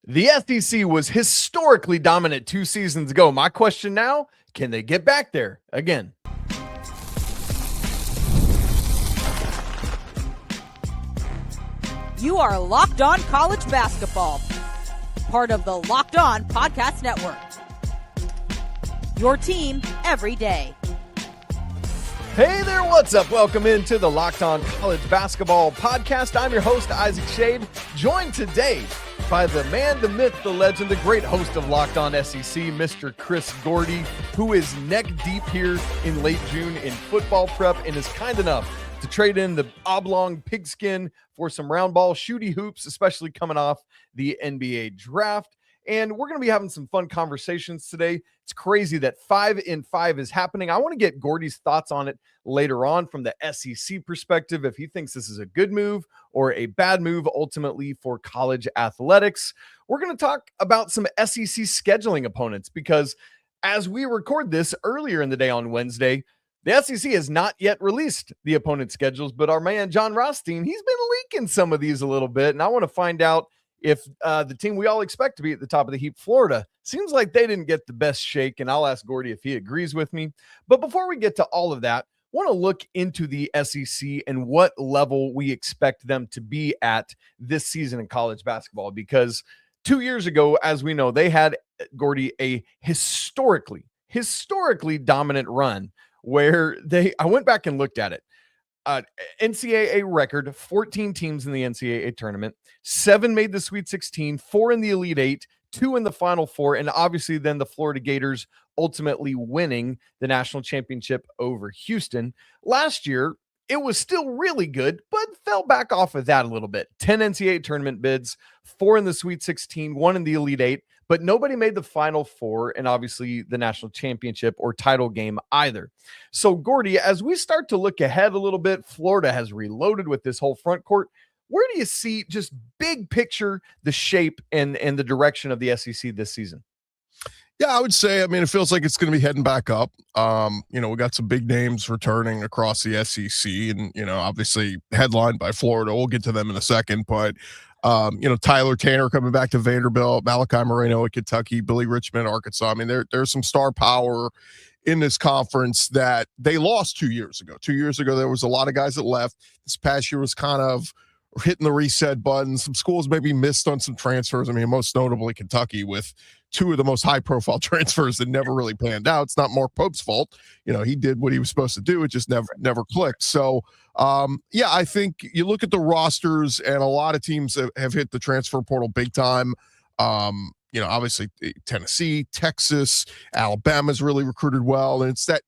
The SEC was historically dominant 2 seasons ago. My question now, can they get back there again? You are Locked On College Basketball, part of the Locked On Podcast Network. Your team every day. Hey there, what's up? Welcome into the Locked On College Basketball Podcast. I'm your host, Isaac Shade, joined today by the man, the myth, the legend, the great host of Locked On SEC, Mr. Chris Gordy, who is neck deep here in late June in football prep and is kind enough to trade in the oblong pigskin for some round ball shooty hoops, especially coming off the NBA draft. And we're going to be having some fun conversations today. It's crazy that 5 in 5 is happening. I want to get Gordy's thoughts on it later on from the SEC perspective, if he thinks this is a good move or a bad move ultimately for college athletics. We're going to talk about some SEC scheduling opponents because as we record this earlier in the day on Wednesday, the SEC has not yet released the opponent schedules, but our man John Rothstein, he's been leaking some of these a little bit, and I want to find out if the team we all expect to be at the top of the heap, Florida, seems like they didn't get the best shake, and I'll ask Gordy if he agrees with me. But before we get to all of that, I want to look into the SEC and what level we expect them to be at this season in college basketball, because 2 years ago, as we know, they had, Gordy, a historically dominant run where I went back and looked at it. NCAA record, 14 teams in the NCAA tournament, 7 made the Sweet 16, 4 in the Elite 8, 2 in the Final Four, and obviously then the Florida Gators ultimately winning the national championship over Houston. Last year, it was still really good, but fell back off of that a little bit. 10 NCAA tournament bids, 4 in the Sweet 16, 1 in the Elite 8, but nobody made the Final Four and obviously the national championship or title game either. So, Gordy, as we start to look ahead a little bit, Florida has reloaded with this whole front court. Where do you see, just big picture, the shape and the direction of the SEC this season? Yeah, I would say, it feels like it's going to be heading back up. We got some big names returning across the SEC and, obviously headlined by Florida. We'll get to them in a second, but Tyler Tanner coming back to Vanderbilt, Malachi Moreno at Kentucky, Billy Richmond, Arkansas. There's some star power in this conference that they lost 2 years ago. 2 years ago, there was a lot of guys that left. This past year was kind of hitting the reset button. Some schools maybe missed on some transfers. Most notably Kentucky with 2 of the most high-profile transfers that never really panned out. It's not Mark Pope's fault. He did what he was supposed to do. It just never clicked. So, I think you look at the rosters, and a lot of teams have hit the transfer portal big time. Obviously Tennessee, Texas, Alabama's really recruited well, and it's that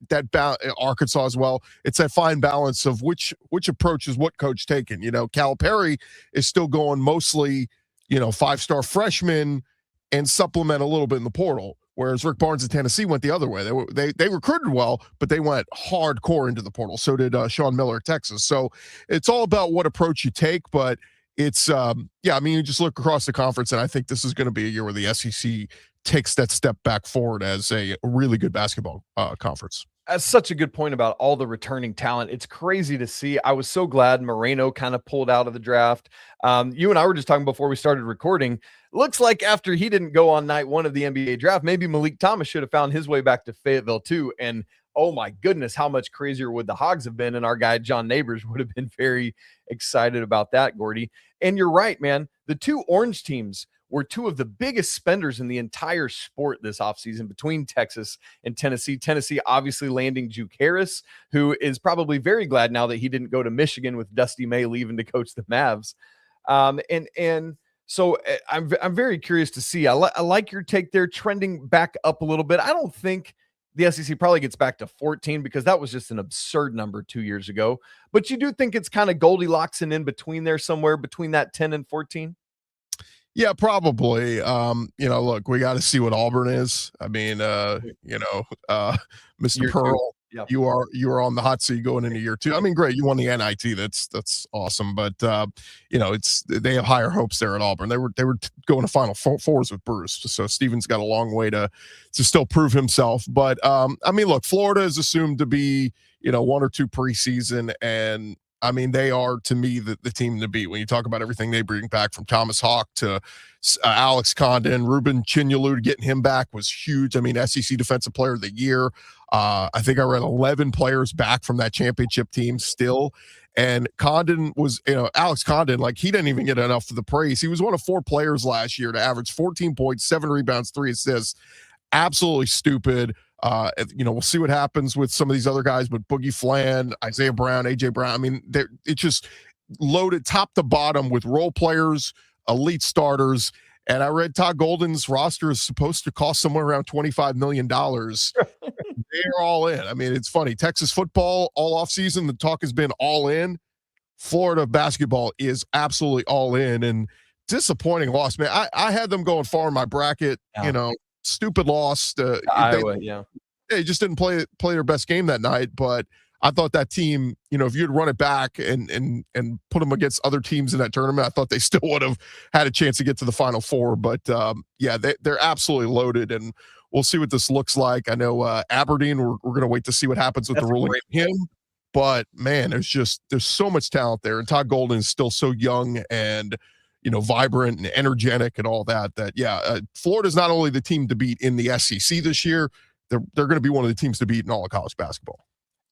Arkansas as well. It's that fine balance of which approach is what coach taking. Calipari is still going mostly, 5-star freshmen and supplement a little bit in the portal, whereas Rick Barnes at Tennessee went the other way. They recruited well, but they went hardcore into the portal. So did Sean Miller at Texas. So it's all about what approach you take, but it's you just look across the conference, and I think this is going to be a year where the SEC takes that step back forward as a really good basketball conference. That's such a good point about all the returning talent. It's crazy to see. I was so glad Moreno kind of pulled out of the draft. You and I were just talking before we started recording. Looks like after he didn't go on night 1 of the NBA draft, maybe Malik Thomas should have found his way back to Fayetteville too. And oh my goodness, how much crazier would the Hogs have been? And our guy, John Neighbors, would have been very excited about that, Gordy. And you're right, man. The 2 orange teams were 2 of the biggest spenders in the entire sport this offseason between Texas and Tennessee. Tennessee obviously landing Juke Harris, who is probably very glad now that he didn't go to Michigan with Dusty May leaving to coach the Mavs. So I'm very curious to see. I like your take there, trending back up a little bit. I don't think the SEC probably gets back to 14 because that was just an absurd number 2 years ago. But you do think it's kind of Goldilocks and in between there, somewhere between that 10 and 14? Yeah, probably. Look, we got to see what Auburn is. Mr. Pearl, Yep. You are on the hot seat going into year 2. Great. You won the NIT. That's awesome. But they have higher hopes there at Auburn. They were going to Final Fours with Bruce. So Stephen's got a long way to still prove himself. But look, Florida is assumed to be 1 or 2 preseason, and I mean, they are, to me, the team to beat. When you talk about everything they bring back, from Thomas Haugh to Alex Condon, Reuben Chinyelu, getting him back was huge. I mean, SEC Defensive Player of the Year. I think I read 11 players back from that championship team still. And Condon was, Alex Condon, like, he didn't even get enough of the praise. He was one of 4 players last year to average 14 points, 7 rebounds, 3 assists. Absolutely stupid. We'll see what happens with some of these other guys, but Boogie Fland, Isaiah Brown, AJ Brown. I mean, it's just loaded top to bottom with role players, elite starters. And I read Todd Golden's roster is supposed to cost somewhere around $25 million. They're all in. I mean, it's funny. Texas football all offseason, the talk has been all in. Florida basketball is absolutely all in, and disappointing loss, man. I had them going far in my bracket, stupid loss. Iowa, They just didn't play their best game that night, but I thought that team, if you'd run it back and put them against other teams in that tournament, I thought they still would have had a chance to get to the Final Four. But they're absolutely loaded, and we'll see what this looks like. I know Aberdeen, we're going to wait to see what happens with the ruling of him. But man, there's so much talent there, and Todd Golden is still so young and vibrant and energetic and all that. Florida's not only the team to beat in the SEC this year, they're going to be one of the teams to beat in all of college basketball.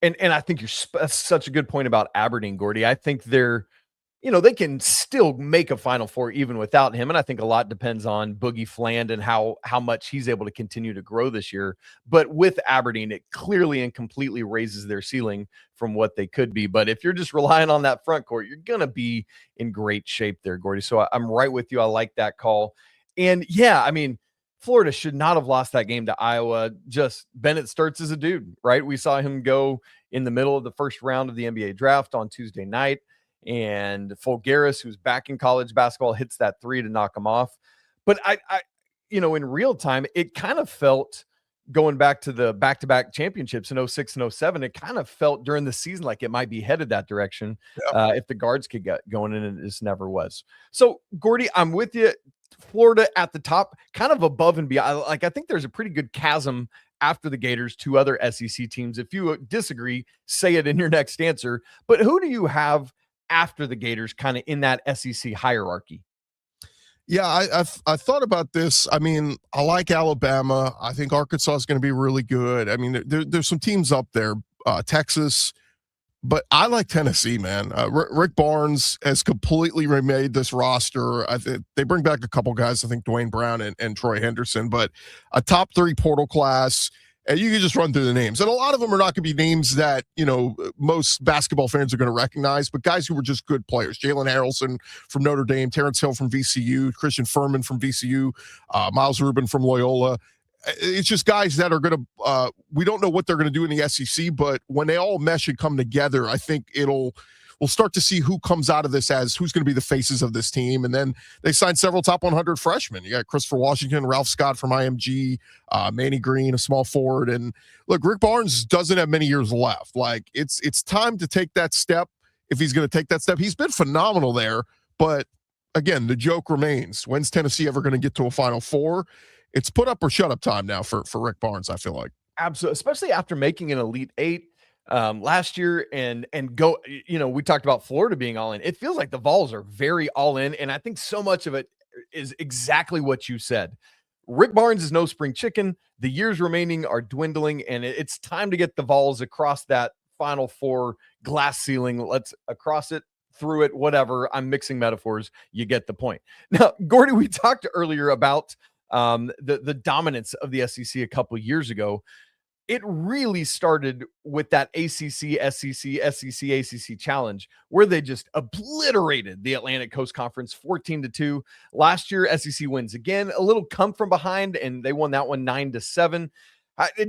And I think that's such a good point about Aberdeen, Gordy. I think they can still make a Final Four even without him. And I think a lot depends on Boogie Fland and how much he's able to continue to grow this year. But with Aberdeen, it clearly and completely raises their ceiling from what they could be. But if you're just relying on that front court, you're going to be in great shape there, Gordy. So I'm right with you. I like that call. And Florida should not have lost that game to Iowa. Just Bennett Sturts is a dude, right? We saw him go in the middle of the first round of the NBA draft on Tuesday night. And Fulgaris, who's back in college basketball, hits that 3 to knock him off. But I in real time, it kind of felt, going back to the back-to-back championships in 06 and 07, it kind of felt during the season like it might be headed that direction if the guards could get going, and it just never was. So, Gordy, I'm with you. Florida at the top, kind of above and beyond. I think there's a pretty good chasm after the Gators, 2 other SEC teams. If you disagree, say it in your next answer. But who do you have after the Gators kind of in that SEC hierarchy? Yeah, I thought about this. I mean, I like Alabama. I think Arkansas is going to be really good. I mean, there's some teams up there, Texas, but I like Tennessee, man. Rick Barnes has completely remade this roster. They bring back a couple guys, I think Dwayne Brown and Troy Henderson, but a top 3 portal class. And you can just run through the names. And a lot of them are not going to be names that, most basketball fans are going to recognize, but guys who were just good players. Jalen Harrelson from Notre Dame, Terrence Hill from VCU, Christian Furman from VCU, Miles Rubin from Loyola. It's just guys that are going to we don't know what they're going to do in the SEC, but when they all mesh and come together, I think we'll start to see who comes out of this as who's going to be the faces of this team. And then they signed several top 100 freshmen. You got Christopher Washington, Ralph Scott from IMG, Manny Green, a small forward. And look, Rick Barnes doesn't have many years left. Like, it's time to take that step. If he's going to take that step, he's been phenomenal there. But again, the joke remains, when's Tennessee ever going to get to a Final Four? It's put up or shut up time now for Rick Barnes, I feel like. Absolutely. Especially after making an Elite 8 last year and go, we talked about Florida being all in. It feels like the Vols are very all in. And I think so much of it is exactly what you said. Rick Barnes is no spring chicken. The years remaining are dwindling, and it's time to get the Vols across that Final Four glass ceiling. Let's across it, through it, whatever. I'm mixing metaphors. You get the point. Now, Gordy, we talked earlier about the dominance of the SEC a couple years ago. It really started with that ACC, SEC, SEC-ACC challenge where they just obliterated the Atlantic Coast Conference 14-2. Last year, SEC wins again, a little come from behind, and they won that one 9-7.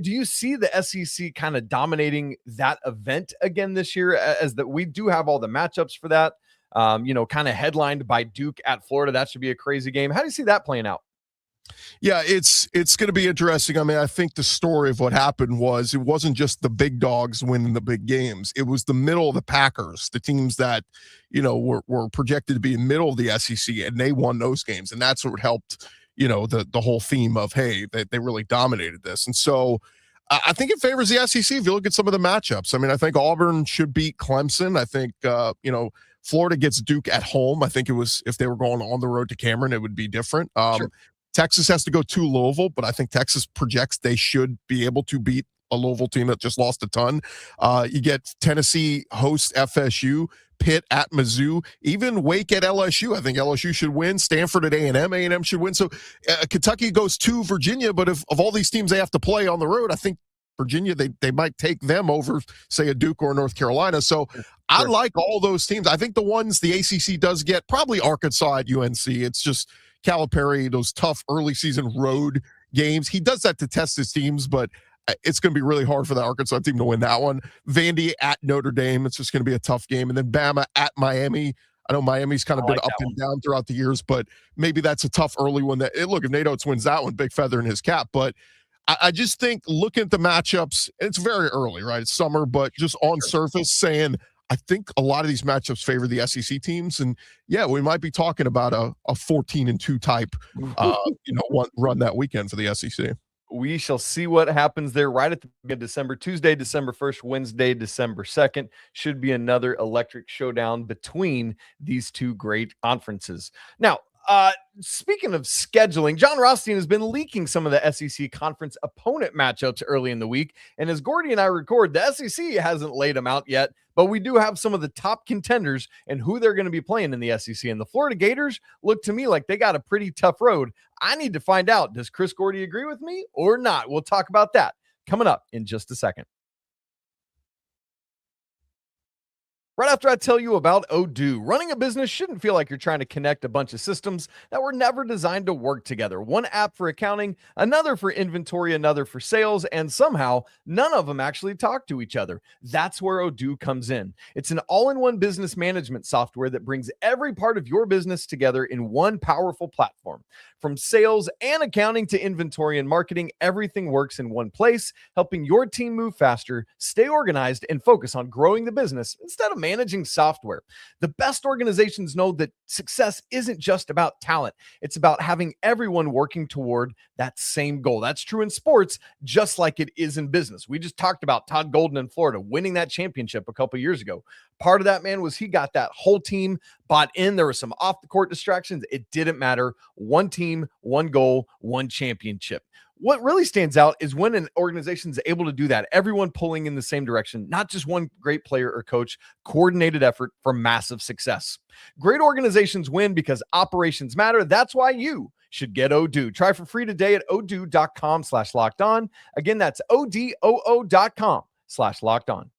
Do you see the SEC kind of dominating that event again this year, as that we do have all the matchups for that, kind of headlined by Duke at Florida? That should be a crazy game. How do you see that playing out? Yeah, it's going to be interesting. I mean, I think the story of what happened was it wasn't just the big dogs winning the big games. It was the middle of the Packers, the teams that, were projected to be in the middle of the SEC, and they won those games. And that's what helped, the whole theme of, hey, they really dominated this. And so I think it favors the SEC if you look at some of the matchups. I mean, I think Auburn should beat Clemson. I think, Florida gets Duke at home. I think it was, if they were going on the road to Cameron, it would be different. Sure. Texas has to go to Louisville, but I think Texas projects they should be able to beat a Louisville team that just lost a ton. You get Tennessee host FSU, Pitt at Mizzou, even Wake at LSU. I think LSU should win. Stanford at A&M. A&M should win. So Kentucky goes to Virginia, but if of all these teams they have to play on the road, I think Virginia, they might take them over, say, a Duke or North Carolina. So sure. I like all those teams. I think the ones the ACC does get, probably Arkansas at UNC. It's just Calipari, those tough early season road games. He does that to test his teams, but it's going to be really hard for the Arkansas team to win that one. Vandy at Notre Dame. It's just going to be a tough game. And then Bama at Miami. I know Miami's kind of been up and down throughout the years, but maybe that's a tough early one. Look, if Nate Oates wins that one, big feather in his cap. But I just think looking at the matchups, it's very early, right? It's summer, but just on surface saying, I think a lot of these matchups favor the SEC teams. And yeah, we might be talking about a 14-2 type, run that weekend for the SEC. We shall see what happens there right at the beginning of December. Tuesday, December 1st, Wednesday, December 2nd should be another electric showdown between these two great conferences. Now, speaking of scheduling, John Rothstein has been leaking some of the SEC conference opponent matchups early in the week. And as Gordy and I record, the SEC hasn't laid them out yet, but we do have some of the top contenders and who they're going to be playing in the SEC. And the Florida Gators look to me like they got a pretty tough road. I need to find out, does Chris Gordy agree with me or not? We'll talk about that coming up in just a second. Right after I tell you about Odoo, running a business shouldn't feel like you're trying to connect a bunch of systems that were never designed to work together. One app for accounting, another for inventory, another for sales, and somehow none of them actually talk to each other. That's where Odoo comes in. It's an all-in-one business management software that brings every part of your business together in one powerful platform. From sales and accounting to inventory and marketing, everything works in one place, helping your team move faster, stay organized, and focus on growing the business instead of managing software. The best organizations know that success isn't just about talent. It's about having everyone working toward that same goal. That's true in sports, just like it is in business. We just talked about Todd Golden in Florida winning that championship a couple years ago. Part of that, man, was he got that whole team bought in. There were some off the court distractions. It didn't matter. One team, one goal, one championship. What really stands out is when an organization is able to do that, everyone pulling in the same direction, not just one great player or coach, coordinated effort for massive success. Great organizations win because operations matter. That's why you should get Odoo. Try for free today at odoo.com/lockedon. Again, that's odoo.com/lockedon.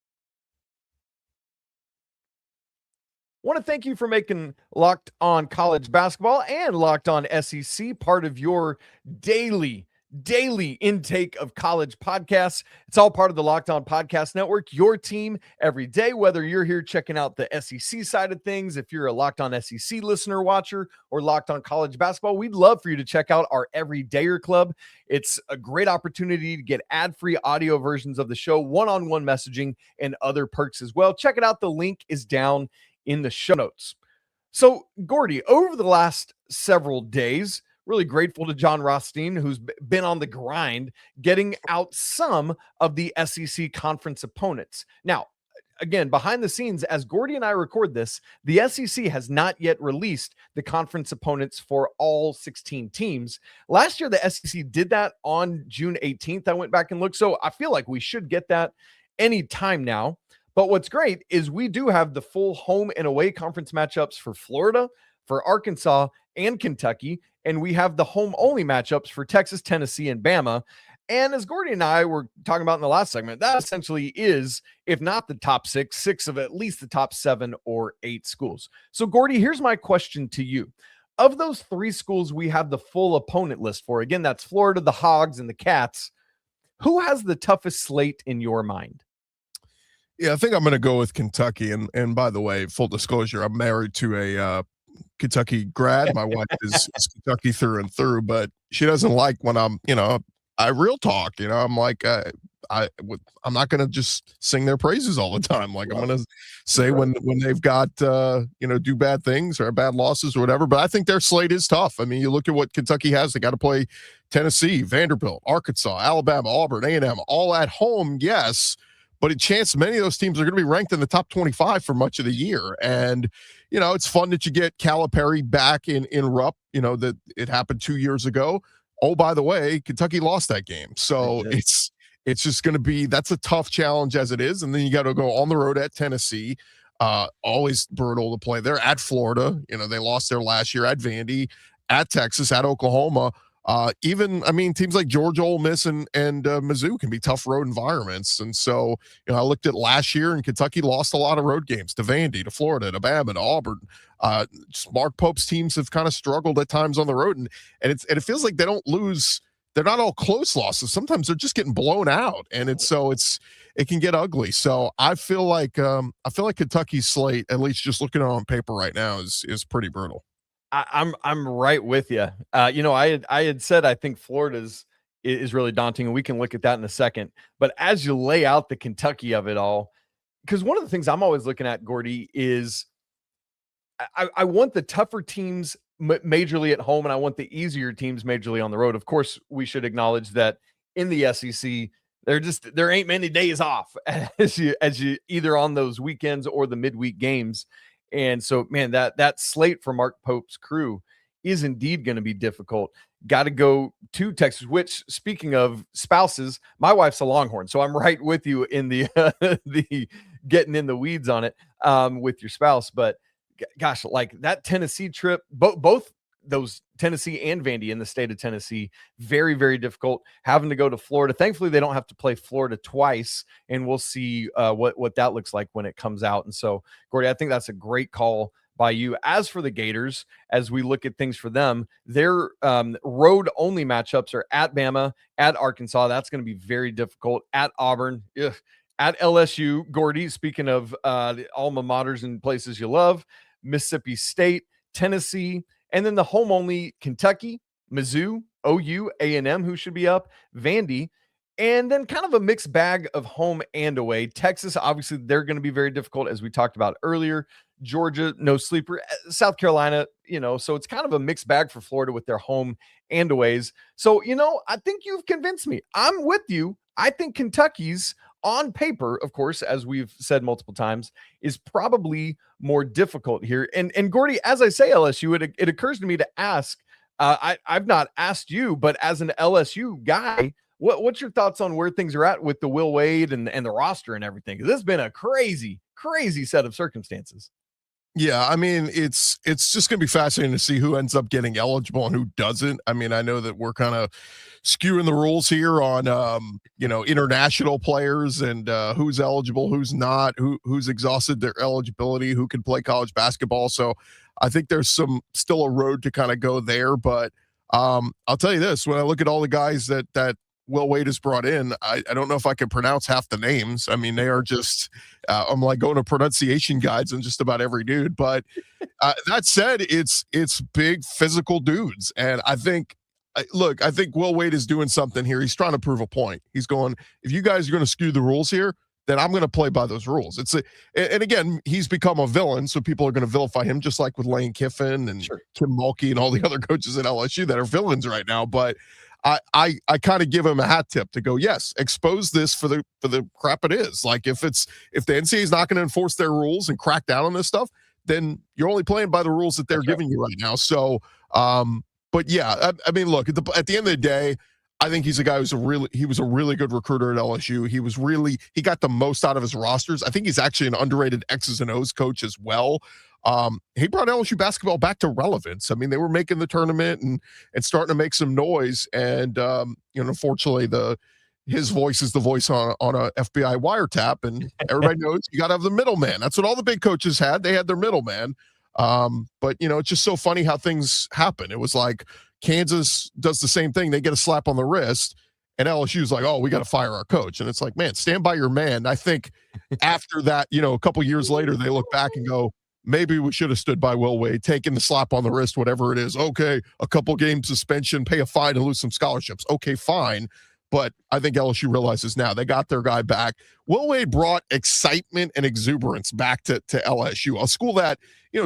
Want to thank you for making Locked On College Basketball and Locked On SEC part of your daily intake of college podcasts. It's all part of the Locked On Podcast Network, your team every day, whether you're here checking out the SEC side of things, if you're a Locked On SEC listener, watcher, or Locked On College Basketball, we'd love for you to check out our Everydayer Club. It's a great opportunity to get ad-free audio versions of the show, one-on-one messaging, and other perks as well. Check it out. The link is down in the show notes. So, Gordy, over the last several days, really grateful to John Rothstein, who's been on the grind, getting out some of the SEC conference opponents. Now, again, behind the scenes, as Gordy and I record this, the SEC has not yet released the conference opponents for all 16 teams. Last year, the SEC did that on June 18th. I went back and looked, so I feel like we should get that any time now. But what's great is we do have the full home and away conference matchups for Florida, for Arkansas, and Kentucky. And we have the home-only matchups for Texas, Tennessee, and Bama. And as Gordy and I were talking about in the last segment, that essentially is, if not the top six of at least the top 7 or 8 schools. So, Gordy, here's my question to you. Of those 3 schools we have the full opponent list for, again, that's Florida, the Hogs, and the Cats, who has the toughest slate in your mind? Yeah, I think I'm going to go with Kentucky. And by the way, full disclosure, I'm married to a Kentucky grad. My wife is Kentucky through and through, but she doesn't like when I'm, real talk, I'm like, I'm not going to just sing their praises all the time. Like I'm going to say when they've got, do bad things or bad losses or whatever. But I think their slate is tough. I mean, you look at what Kentucky has. They got to play Tennessee, Vanderbilt, Arkansas, Alabama, Auburn, A&M, all at home. Yes. But a chance many of those teams are going to be ranked in the top 25 for much of the year. And, it's fun that you get Calipari back in Rupp, that it happened 2 years ago. Oh, by the way, Kentucky lost that game. So it's just going to be, that's a tough challenge as it is. And then you got to go on the road at Tennessee. Always brutal to play there. At Florida, they lost there last year. At Vandy, at Texas, at Oklahoma. Teams like Georgia, Ole Miss, and Mizzou can be tough road environments. And so, I looked at last year, and Kentucky lost a lot of road games to Vandy, to Florida, to Bama, to Auburn. Mark Pope's teams have kind of struggled at times on the road, and it feels like they don't lose. They're not all close losses. Sometimes they're just getting blown out, and it can get ugly. So I feel like Kentucky's slate, at least just looking at it on paper right now, is pretty brutal. I'm right with you. I had said I think Florida's is really daunting, and we can look at that in a second. But as you lay out the Kentucky of it all, because one of the things I'm always looking at, Gordy, is I want the tougher teams majorly at home, and I want the easier teams majorly on the road. Of course, we should acknowledge that in the SEC, there ain't many days off as you either on those weekends or the midweek games. And so, man, that slate for Mark Pope's crew is indeed going to be difficult. Got to go to Texas, which, speaking of spouses, my wife's a Longhorn. So I'm right with you in the the getting in the weeds on it with your spouse. But gosh, like that Tennessee trip, both those Tennessee and Vandy in the state of Tennessee, very, very difficult. Having to go to Florida. Thankfully, they don't have to play Florida twice, and we'll see what that looks like when it comes out. And so, Gordy, I think that's a great call by you. As for the Gators, as we look at things for them, their road-only matchups are at Bama, at Arkansas. That's going to be very difficult. At Auburn, at LSU, Gordy, speaking of the alma maters and places you love, Mississippi State, Tennessee, and then the home-only Kentucky, Mizzou, OU, A&M, who should be up, Vandy, and then kind of a mixed bag of home and away. Texas, obviously, they're going to be very difficult, as we talked about earlier. Georgia, no sleeper. South Carolina, so it's kind of a mixed bag for Florida with their home and aways. So, I think you've convinced me. I'm with you. I think Kentucky's, on paper, of course, as we've said multiple times, is probably more difficult here. And Gordy, as I say LSU, it occurs to me to ask, I've not asked you, but as an LSU guy, what's your thoughts on where things are at with the Will Wade and the roster and everything? Because this has been a crazy, crazy set of circumstances. Yeah, I mean, it's just going to be fascinating to see who ends up getting eligible and who doesn't. I mean, I know that we're kind of skewing the rules here on, international players and who's eligible, who's not, who's exhausted their eligibility, who can play college basketball. So I think there's still a road to kind of go there. But I'll tell you this, when I look at all the guys that Will Wade has brought in, I don't know if I can pronounce half the names. I mean, they are just, I'm like going to pronunciation guides on just about every dude. But that said, it's big physical dudes. And I think Will Wade is doing something here. He's trying to prove a point. He's going, if you guys are going to skew the rules here, then I'm going to play by those rules. And again, he's become a villain, so people are going to vilify him, just like with Lane Kiffin and Kim Mulkey and all the other coaches at LSU that are villains right now. But I kind of give him a hat tip to go, yes, expose this for the crap it is. Like if the NCAA is not going to enforce their rules and crack down on this stuff, then you're only playing by the rules that they're giving you right now. So, but yeah, I mean, look, at the end of the day, I think he's a guy he was a really good recruiter at LSU. He got the most out of his rosters. I think he's actually an underrated X's and O's coach as well. He brought LSU basketball back to relevance. I mean, they were making the tournament and starting to make some noise. And, unfortunately his voice is the voice on a FBI wiretap, and everybody knows you got to have the middleman. That's what all the big coaches had. They had their middleman. But it's just so funny how things happen. It was like Kansas does the same thing. They get a slap on the wrist, and LSU's like, oh, we got to fire our coach. And it's like, man, stand by your man. I think after that, a couple years later, they look back and go, maybe we should have stood by Will Wade, taken the slap on the wrist, whatever it is. Okay, a couple game suspension, pay a fine, and lose some scholarships. Okay, fine. But I think LSU realizes now they got their guy back. Will Wade brought excitement and exuberance back to LSU, a school that,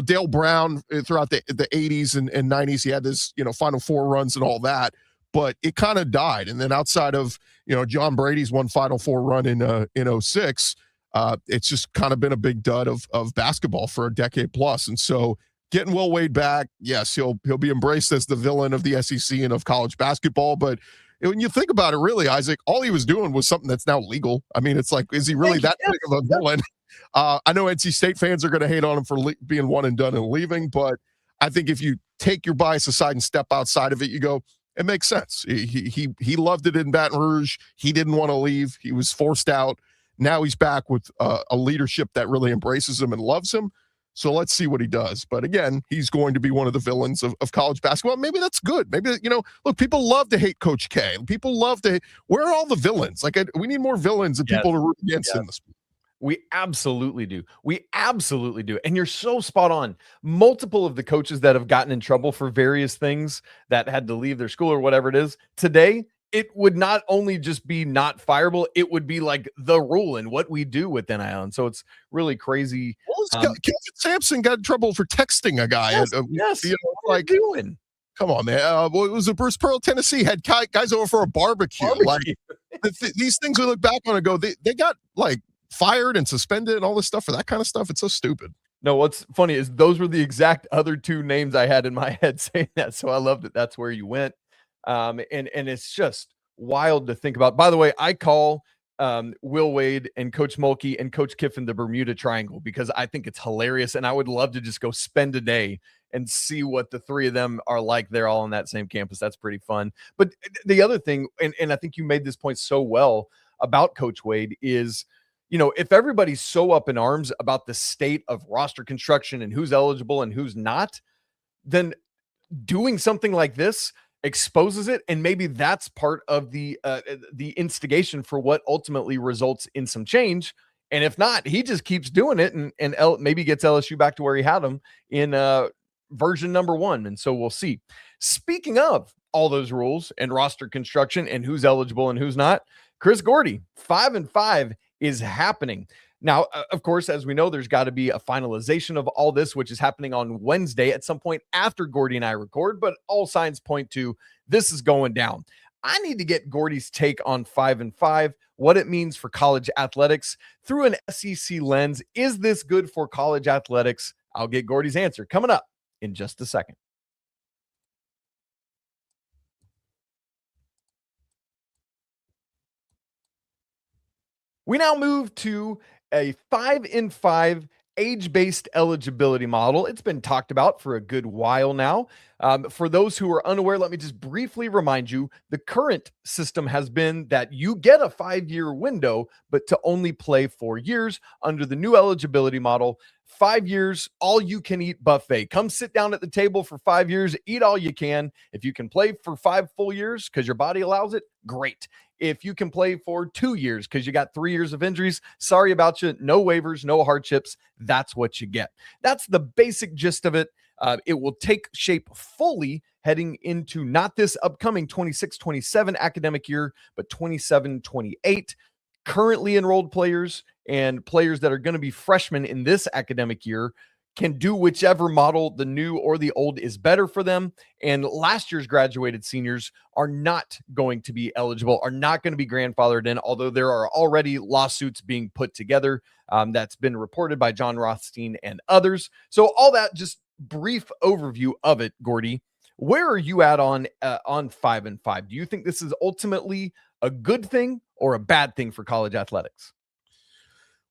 Dale Brown throughout the 80s and 90s, he had this, Final Four runs and all that, but it kind of died. And then outside of, John Brady's one Final Four run in 06, it's just kind of been a big dud of basketball for a decade plus. And so getting Will Wade back, yes, he'll be embraced as the villain of the SEC and of college basketball, but when you think about it, really, Isaac, all he was doing was something that's now legal. I mean, it's like, is he really that big of a villain? I know NC State fans are going to hate on him for being one and done and leaving, but I think if you take your bias aside and step outside of it, you go, it makes sense. He loved it in Baton Rouge. He didn't want to leave. He was forced out. Now he's back with a leadership that really embraces him and loves him. So let's see what he does. But again, he's going to be one of the villains of college basketball. Maybe that's good. Maybe, look, people love to hate Coach K. People love to hate. Where are all the villains? Like, we need more villains and people to root against in this. We absolutely do. We absolutely do. And you're so spot on. Multiple of the coaches that have gotten in trouble for various things that had to leave their school or whatever it is today, it would not only just be not fireable, it would be like the rule in what we do with NIL. And so it's really crazy. Kevin Sampson got in trouble for texting a guy. Yes. What are you doing? Come on, man. It was a Bruce Pearl, Tennessee, had guys over for a barbecue. Like these things we look back on and go, they got like fired and suspended and all this stuff for that kind of stuff. It's so stupid. No, what's funny is those were the exact other two names I had in my head saying that. So I love that that's where you went. And it's just wild to think about. By the way, I call Will Wade and Coach Mulkey and Coach Kiffin the Bermuda Triangle because I think it's hilarious, and I would love to just go spend a day and see what the three of them are like. They're all on that same campus. That's pretty fun. But the other thing, and I think you made this point so well about Coach Wade is, if everybody's so up in arms about the state of roster construction and who's eligible and who's not, then doing something like this exposes it, and maybe that's part of the instigation for what ultimately results in some change. And if not, he just keeps doing it and maybe gets LSU back to where he had them in version number 1. And so we'll see. Speaking of all those rules and roster construction and who's eligible and who's not, Chris Gordy, 5-5 is happening. Now, of course, as we know, there's got to be a finalization of all this, which is happening on Wednesday at some point after Gordy and I record, but all signs point to this is going down. I need to get Gordy's take on 5-5, what it means for college athletics through an SEC lens. Is this good for college athletics? I'll get Gordy's answer coming up in just a second. We now move to a 5-5 age-based eligibility model. It's been talked about for a good while now. For those who are unaware, let me just briefly remind you, the current system has been that you get a 5-year window, but to only play 4 years. Under the new eligibility model, 5 years, all you can eat buffet. Come sit down at the table for 5 years, eat all you can. If you can play for 5 full years because your body allows it, great. If you can play for 2 years because you got 3 years of injuries, sorry about you. No waivers, no hardships. That's what you get. That's the basic gist of it. It will take shape fully heading into not this upcoming 26-27 academic year, but 27-28. Currently enrolled players and players that are going to be freshmen in this academic year can do whichever model, the new or the old, is better for them. And last year's graduated seniors are not going to be eligible, are not going to be grandfathered in, although there are already lawsuits being put together. That's been reported by John Rothstein and others. So all that, just brief overview of it, Gordy. Where are you at on 5-5? Do you think this is ultimately a good thing or a bad thing for college athletics?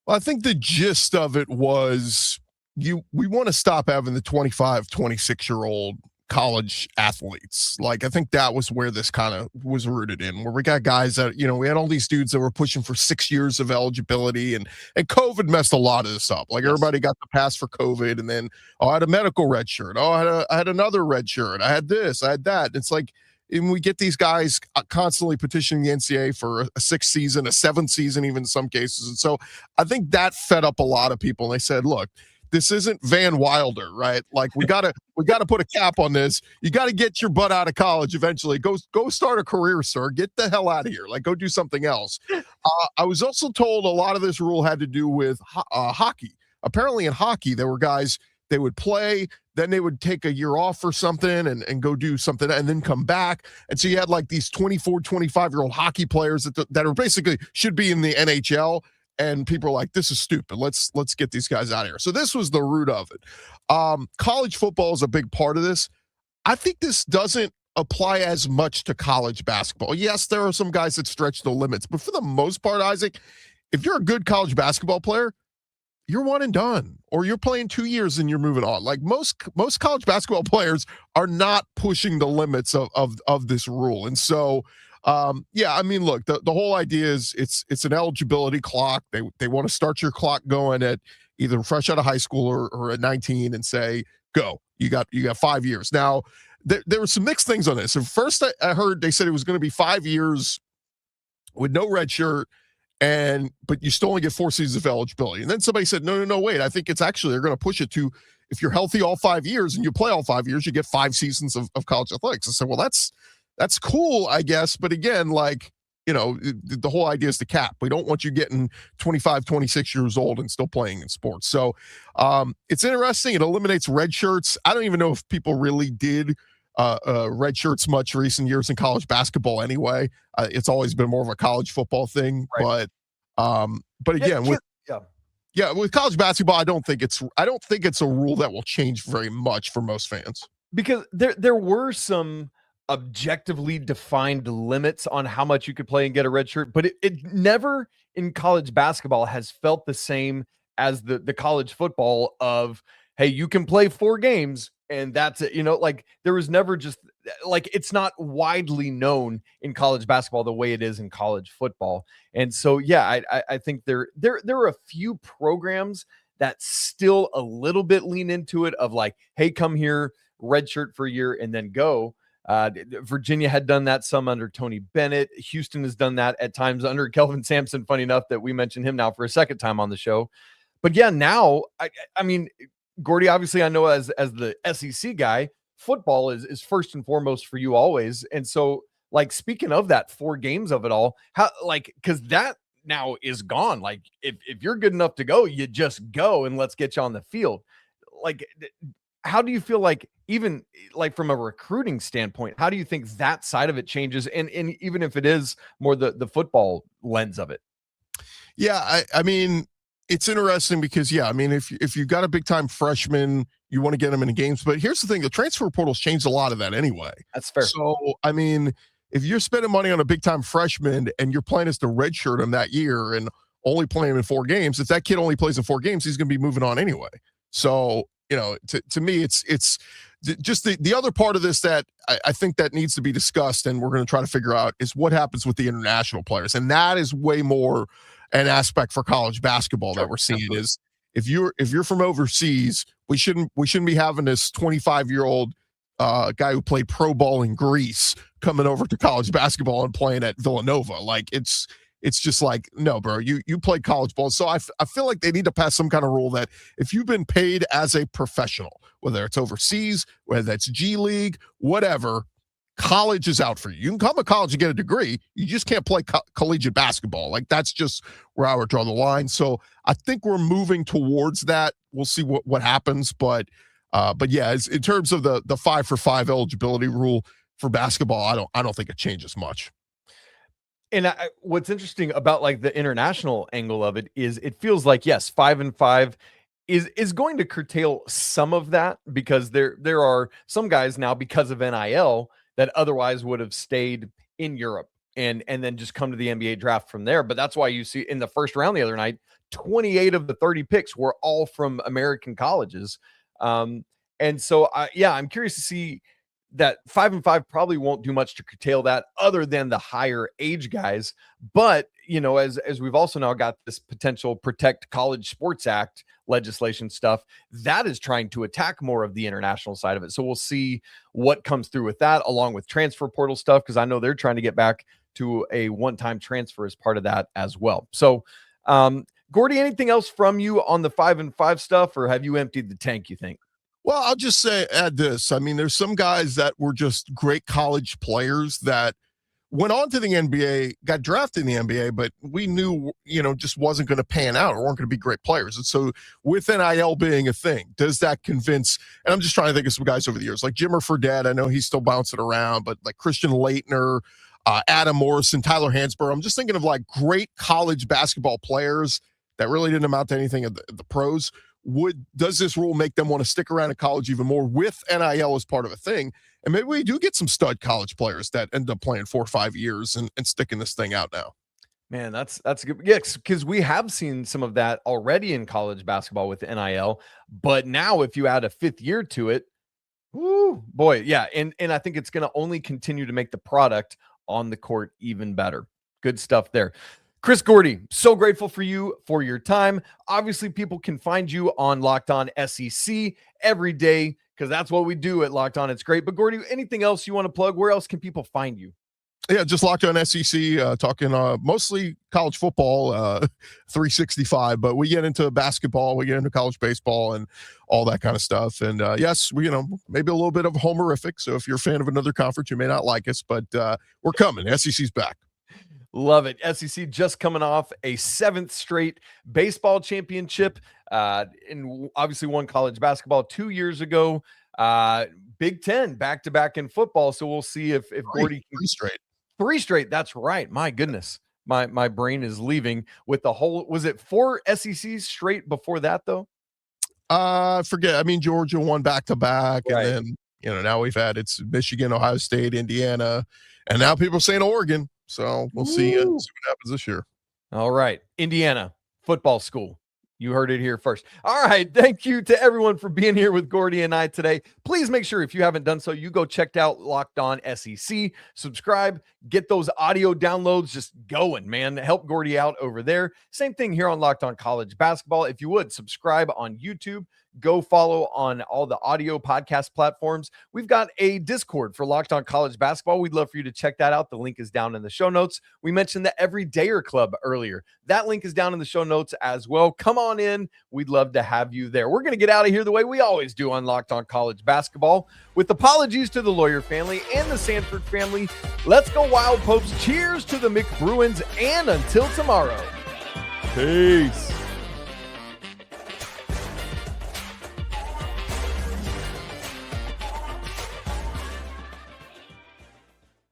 Well, I think the gist of it was we want to stop having the 25, 26-year-old college athletes. Like, I think that was where this kind of was rooted in, where we got guys that, we had all these dudes that were pushing for 6 years of eligibility, and COVID messed a lot of this up. Like, everybody got the pass for COVID, and then, I had a medical red shirt. I had another red shirt. I had this, I had that. It's like, and we get these guys constantly petitioning the NCAA for a 6th season, a 7th season, even in some cases. And so I think that fed up a lot of people. And they said, look, This isn't Van Wilder, right? Like we gotta put a cap on this. You got to get your butt out of college eventually. Go start a career, sir. Get the hell out of here. Like, go do something else. I was also told a lot of this rule had to do with hockey. Apparently in hockey, there were guys, they would play, then they would take a year off or something and go do something and then come back. And so you had like these 24, 25-year-old hockey players that are basically should be in the NHL. And people are like, this is stupid. Let's get these guys out of here. So this was the root of it. College football is a big part of this. I think this doesn't apply as much to college basketball. Yes, there are some guys that stretch the limits, but for the most part, Isaac, if you're a good college basketball player, you're one and done, or you're playing 2 years and you're moving on. Like most college basketball players are not pushing the limits of this rule. And so, yeah, I mean, look, the whole idea is it's an eligibility clock. They want to start your clock going at either fresh out of high school or at 19 and say, go, you got 5 years. Now, there were some mixed things on this. At first, I heard they said it was going to be 5 years with no red shirt, but you still only get 4 seasons of eligibility. And then somebody said, no, wait, I think it's actually, they're going to push it to, if you're healthy all 5 years and you play all 5 years, you get 5 seasons of college athletics. I said, well, that's cool, I guess. But again, like, you know, the whole idea is to cap. We don't want you getting 25, 26 years old and still playing in sports. So it's interesting. It eliminates red shirts. I don't even know if people really did red shirts much recent years in college basketball anyway. It's always been more of a college football thing. Right. But again, with college basketball, I don't think it's a rule that will change very much for most fans. Because there were some objectively defined limits on how much you could play and get a red shirt, but it never in college basketball has felt the same as the college football of, hey, you can play 4 games and that's it. You know, like there was never just like, it's not widely known in college basketball the way it is in college football. And so, yeah, I think there are a few programs that still a little bit lean into it of like, hey, come here, red shirt for a year and then go. Virginia had done that some under Tony Bennett. Houston has done that at times under Kelvin Sampson. Funny enough that we mentioned him now for a second time on the show. But yeah, now, I mean, Gordy, obviously I know as the SEC guy, football is first and foremost for you always. And so, like, speaking of that 4 games of it all, how, like, because that now is gone. Like, if you're good enough to go, you just go and let's get you on the field. Like, how do you feel like, even like from a recruiting standpoint, how do you think that side of it changes? And even if it is more the football lens of it? Yeah, I mean, it's interesting because, yeah, I mean, if you've got a big time freshman, you want to get them into games. But here's the thing, the transfer portal's changed a lot of that anyway. That's fair. So, I mean, if you're spending money on a big time freshman and your plan is to redshirt him that year and only play him in 4 games, if that kid only plays in 4 games, he's going to be moving on anyway. So, you know, to me, it's just the other part of this that I think that needs to be discussed, and we're going to try to figure out, is what happens with the international players. And that is way more an aspect for college basketball that we're seeing. Is if you're from overseas, we shouldn't be having this 25-year-old guy who played pro ball in Greece coming over to college basketball and playing at Villanova. Like, it's just like, no, bro, you play college ball. So I feel like they need to pass some kind of rule that if you've been paid as a professional, whether it's overseas, whether that's G League, whatever, college is out for you. You can come to college and get a degree. You just can't play collegiate basketball. Like, that's just where I would draw the line. So I think we're moving towards that. We'll see what happens. But yeah, in terms of the 5-for-5 eligibility rule for basketball, I don't think it changes much. And what's interesting about like the international angle of it is it feels like, yes, 5-and-5 is going to curtail some of that, because there are some guys now, because of NIL, that otherwise would have stayed in Europe and then just come to the NBA draft from there. But that's why you see in the first round the other night, 28 of the 30 picks were all from American colleges. And so, I'm curious to see that 5-and-5 probably won't do much to curtail that other than the higher age guys. But, you know, as we've also now got this potential Protect College Sports Act legislation stuff, that is trying to attack more of the international side of it. So we'll see what comes through with that, along with transfer portal stuff, because I know they're trying to get back to a one-time transfer as part of that as well. So Gordy, anything else from you on the 5-5 stuff, or have you emptied the tank, you think? Well, I'll just add this. I mean, there's some guys that were just great college players that went on to the NBA, got drafted in the NBA, but we knew, just wasn't going to pan out or weren't going to be great players. And so with NIL being a thing, does that convince, and I'm just trying to think of some guys over the years, like Jimmer Fredette, I know he's still bouncing around, but like Christian Laettner, Adam Morrison, Tyler Hansbrough, I'm just thinking of like great college basketball players that really didn't amount to anything at the pros. Does this rule make them want to stick around in college even more with NIL as part of a thing? And maybe we do get some stud college players that end up playing 4 or 5 years and sticking this thing out now. Man, that's good. Yes, because we have seen some of that already in college basketball with NIL. But now if you add a 5th year to it, whoo, boy, yeah. And I think it's going to only continue to make the product on the court even better. Good stuff there. Chris Gordy, so grateful for you for your time. Obviously, people can find you on Locked On SEC every day because that's what we do at Locked On. It's great. But Gordy, anything else you want to plug? Where else can people find you? Yeah, just Locked On SEC, talking mostly college football, 365, but we get into basketball, we get into college baseball and all that kind of stuff. And yes, we, maybe a little bit of homerific. So if you're a fan of another conference, you may not like us, but we're coming. SEC's back. Love it. SEC just coming off a 7th straight baseball championship, and obviously won college basketball 2 years ago. Big Ten back-to-back in football. So we'll see if Gordy can 3 straight. 3 straight. That's right. My goodness. My brain is leaving with the whole, was it 4 SECs straight before that though? I forget. I mean, Georgia won back-to-back, right. And then, now we've had, it's Michigan, Ohio State, Indiana, and now people are saying Oregon. So we'll see what happens this year. All right. Indiana football school. You heard it here first. All right. Thank you to everyone for being here with Gordy and I today. Please make sure if you haven't done so, you go check out Locked On SEC, subscribe, get those audio downloads just going, man. Help Gordy out over there. Same thing here on Locked On College Basketball. If you would subscribe on YouTube, go follow on all the audio podcast platforms. We've got a Discord for Locked On College Basketball. We'd love for you to check that out. The link is down in the show notes. We mentioned the Everydayer Club earlier. That link is down in the show notes as well. Come on in. We'd love to have you there. We're going to get out of here the way we always do on Locked On College Basketball. With apologies to the Lawyer family and the Sanford family, let's go Wild Popes. Cheers to the McBruins, and until tomorrow, peace.